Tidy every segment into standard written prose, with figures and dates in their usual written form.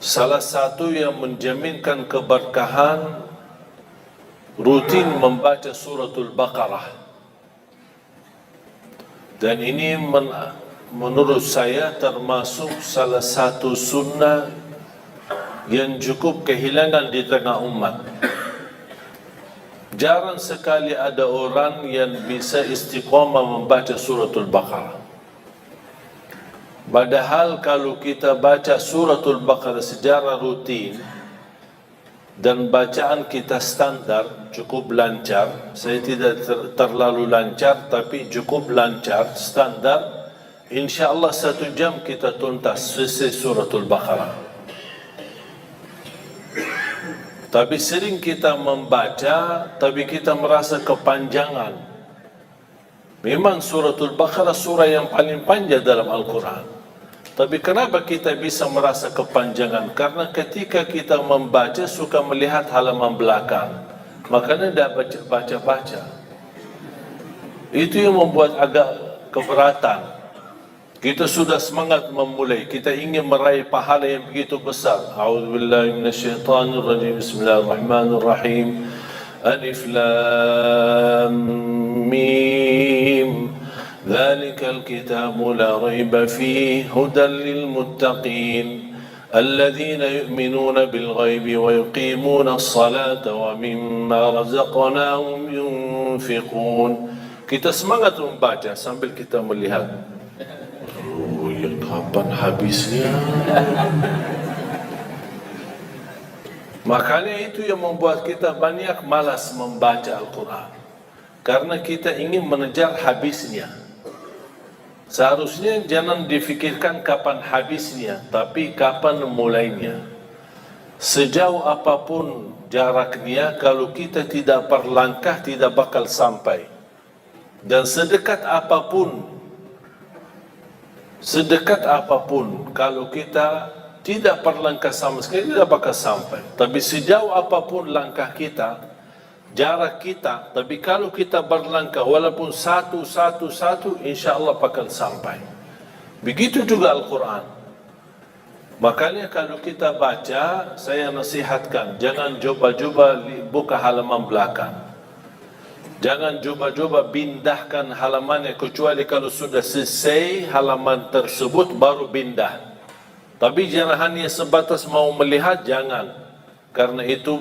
Salah satu yang menjaminkan keberkahan rutin membaca suratul Baqarah. Dan ini menurut saya termasuk salah satu sunnah yang cukup kehilangan di tengah umat. Jarang sekali ada orang yang bisa istiqamah membaca suratul Baqarah. Padahal kalau kita baca suratul Baqarah secara rutin dan bacaan kita standar, cukup lancar, saya tidak terlalu lancar tapi cukup lancar, standar, insyaAllah 1 jam kita tuntas selesai suratul Baqarah. Tapi sering kita membaca tapi kita merasa kepanjangan. Memang suratul Baqarah surah yang paling panjang dalam Al-Quran. Tapi kenapa kita bisa merasa kepanjangan? Karena ketika kita membaca suka melihat halaman belakang, makanya tidak baca-baca. Itu yang membuat agak keberatan. Kita sudah semangat memulai, kita ingin meraih pahala yang begitu besar. A'udzubillahi minasyaitanirrajim. Bismillahirrahmanirrahim. Alif Lam Mim. ذلك الكتاب لا ريب فيه هدى للمتقين الذين يؤمنون بالغيب ويقيمون الصلاة ومما رزقناهم ينفقون. Kita semangat membaca sambil kita melihat, oh ya kapan habisnya. Makanya itu yang membuat kita banyak malas membaca Al-Quran, karena kita ingin mengejar habisnya. Seharusnya jangan difikirkan kapan habisnya, tapi kapan mulainya. Sejauh apapun jaraknya, kalau kita tidak berlangkah tidak bakal sampai. Dan sedekat apapun kalau kita tidak berlangkah sama sekali tidak bakal sampai. Tapi sejauh apapun langkah kita, jarak kita, tapi kalau kita berlangkah walaupun satu, insyaAllah bakal sampai. Begitu juga Al-Quran. Makanya kalau kita baca, saya nasihatkan, jangan coba-coba buka halaman belakang. Jangan coba-coba pindahkan halamannya, kecuali kalau sudah selesai halaman tersebut baru pindah. Tapi jangan hanya sebatas mau melihat, jangan. Karena itu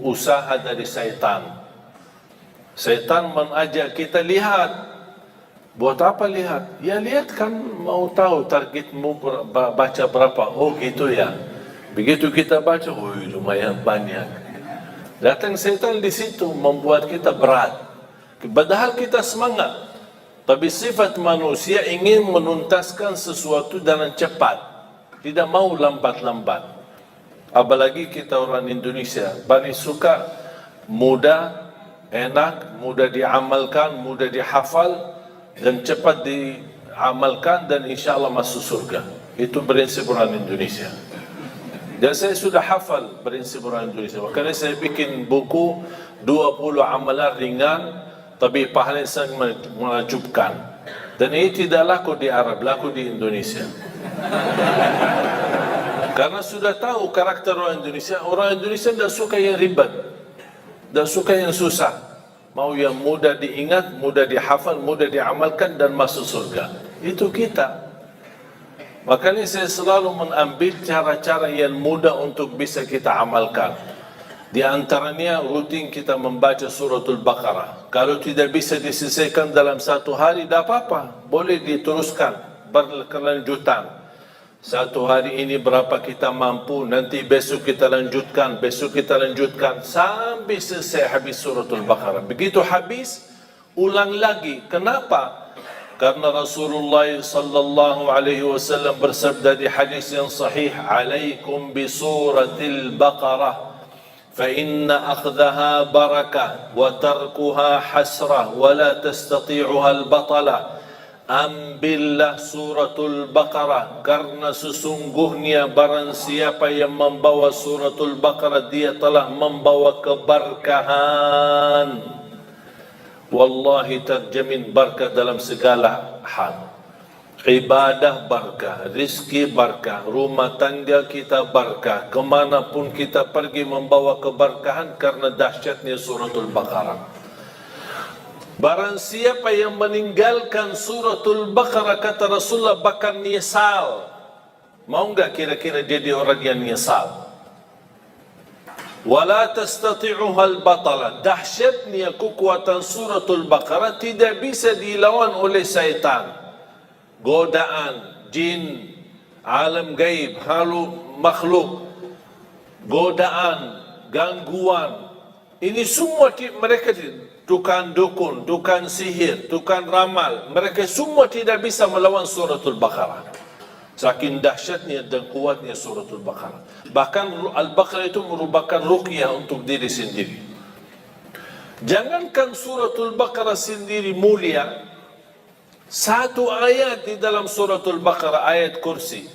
usaha dari syaitan. Syaitan mengajak kita lihat. Buat apa lihat? Ya lihat kan mau tahu targetmu baca berapa. Oh gitu ya. Begitu kita baca, oh lumayan banyak. Datang syaitan di situ membuat kita berat. Padahal kita semangat. Tapi sifat manusia ingin menuntaskan sesuatu dengan cepat. Tidak mau lambat-lambat. Apalagi kita orang Indonesia paling suka mudah, enak, mudah diamalkan, mudah dihafal dan cepat diamalkan dan insyaAllah masuk surga. Itu prinsip orang Indonesia. Dan saya sudah hafal prinsip orang Indonesia. Makanya saya bikin buku 20 amalan ringan tapi pahalanya sangat menakjubkan. Dan ini tidak laku di Arab, laku di Indonesia. Karena sudah tahu karakter orang Indonesia tidak suka yang ribet, tidak suka yang susah. Mau yang mudah diingat, mudah dihafal, mudah diamalkan dan masuk surga. Itu kita. Makanya saya selalu mengambil cara-cara yang mudah untuk bisa kita amalkan. Di antaranya rutin kita membaca suratul Baqarah. Kalau tidak bisa diselesaikan dalam 1 hari, tidak apa-apa. Boleh diteruskan, berkelanjutan. 1 hari ini berapa kita mampu, nanti besok kita lanjutkan, sampai selesai habis suratul Baqarah. Begitu habis, ulang lagi. Kenapa? Karena Rasulullah sallallahu alaihi wasallam bersabda di hadis yang sahih, "Alaikum bi suratil Baqarah, fa inna akhdaha barakah wa tarkuha hasrah wa la tastati'uha al-batalah." Ambillah suratul Baqarah, karena sesungguhnya barang siapa yang membawa suratul Baqarah dia telah membawa keberkahan. Wallahi terjamin berkah dalam segala hal. ibadah berkah, rizki berkah, rumah tangga kita berkah, kemanapun kita pergi membawa keberkahan karena dahsyatnya suratul Baqarah. Barang siapa yang meninggalkan suratul Baqarah, kata Rasulullah, bakal nyesal. Mau enggak kira-kira jadi orang yang nyesal? Wala tastati'uha al-batala. Dahsyatnya kekuatan suratul Baqarah tidak bisa dilawan oleh syaitan. Godaan, jin, alam gaib, halu makhluk, godaan, gangguan, ini semua mereka, tukang dukun, tukang sihir, tukang ramal, mereka semua tidak bisa melawan suratul Baqarah. Saking dahsyatnya dan kuatnya suratul Baqarah. Bahkan Al-Baqarah itu merupakan ruqyah untuk diri sendiri. Jangankan suratul Baqarah sendiri mulia, satu ayat di dalam suratul Baqarah, ayat kursi,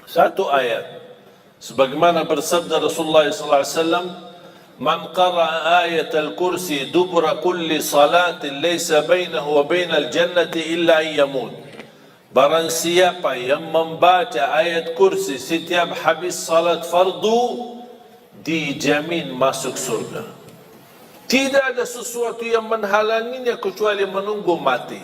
satu ayat, sebagaimana bersabda Rasulullah SAW, man qara'a ayat al-kursi dubra kulli salatin laysa bainahu wa bainal jannati illa yamut. Barang siapa yang membaca ayat kursi setiap habis salat fardu, dijamin masuk surga. Tidak ada sesuatu yang menghalanginya kecuali menunggu mati.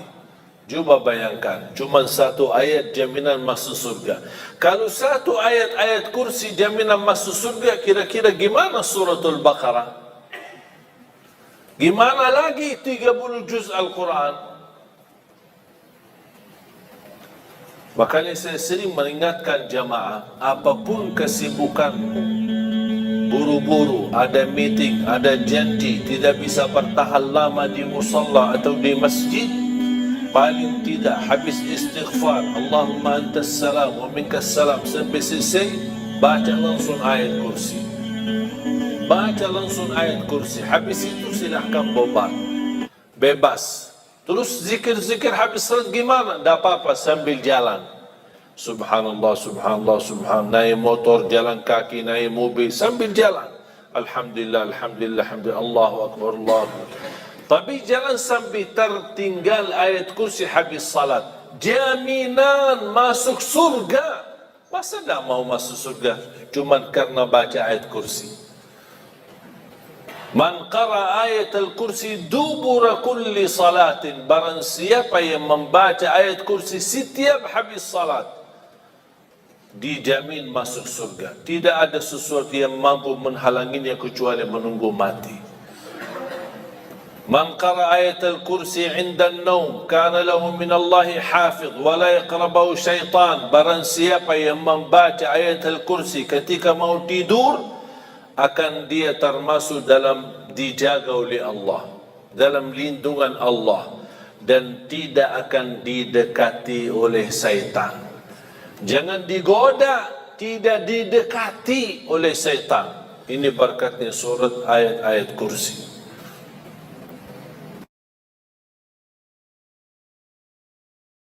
Cuba bayangkan, cuma satu ayat jaminan masuk surga. Kalau satu ayat kursi jaminan masuk surga, kira-kira gimana suratul Baqarah? Gimana lagi 30 juz Al-Quran? Makanya saya sering mengingatkan jamaah, apapun kesibukanmu, buru-buru, ada meeting, ada janji, tidak bisa bertahan lama di musalla atau di masjid, paling tidak habis istighfar, Allahumma antas salam wa minkas salam, sampai selesai, baca langsung ayat kursi. Baca langsung ayat kursi, habis itu silahkan bobat, bebas. Terus zikir-zikir habis salat gimana? Tak apa-apa, sambil jalan. Subhanallah, subhanallah, subhanallah, naik motor, jalan kaki, naik mobil, sambil jalan. Alhamdulillah, alhamdulillah, alhamdulillah, Allahu Akbar, Allahu Akbar. Tapi jangan sampai tertinggal ayat kursi habis salat. Jaminan masuk surga. Masa tak mau masuk surga cuma karena baca ayat kursi? Man qara ayat al-kursi dubura kulli salatin. Barang siapa yang membaca ayat kursi setiap habis salat, dijamin masuk surga. Tidak ada sesuatu yang mampu menghalanginya kecuali menunggu mati. Man qara ayat al-kursi 'inda an-naum kana lahu min Allah hafiz wa la yaqrabahu syaitan. Barang siapa yang membaca ayat al-kursi ketika mau tidur, akan dia termasuk dalam dijaga oleh Allah, dalam lindungan Allah, dan tidak akan didekati oleh syaitan. Jangan digoda, tidak didekati oleh syaitan. Ini berkatnya surat ayat-ayat kursi.